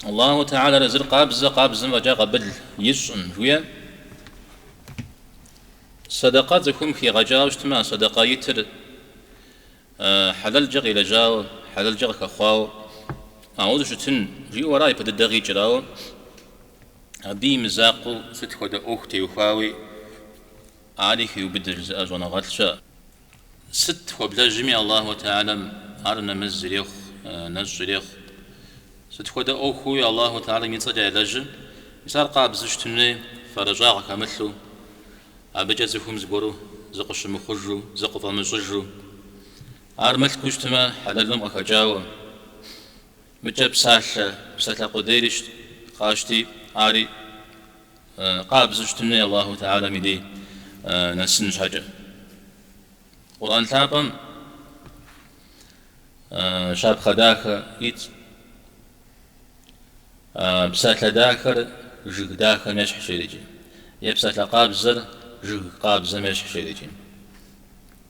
الله تعالى رزق قابز وجا قبل يسن ويا صدقات زكم في غجاوش تما صدقة يتر حلال جغ إلى جاو حلال جغ كخواو أعوذ شتن جي وراي بد الدغي جراو أبي مزاقو ستخد أختي وخاوي عليك يبدل أجوانا غلشا ست وبلا جميع الله تعالى أرنا مزريخ نزريخ ستخد أخوي الله تعالى من صدع لجن يصار قابز شتني فرجاغ كمثلو أبجازكم زبورو زقش مخرجو زقف مزجو أرمت كشتما حلالهم أخجاو مجاب سالة قديرش قاشتي عاري قابز شتني الله تعالى مدي نسنج حاجة قرآن تابم شاب خداك يت بسالة داكر جيك داكر مش حشيريجي يبسالة قابزر جيك قابزر مش حشيريجي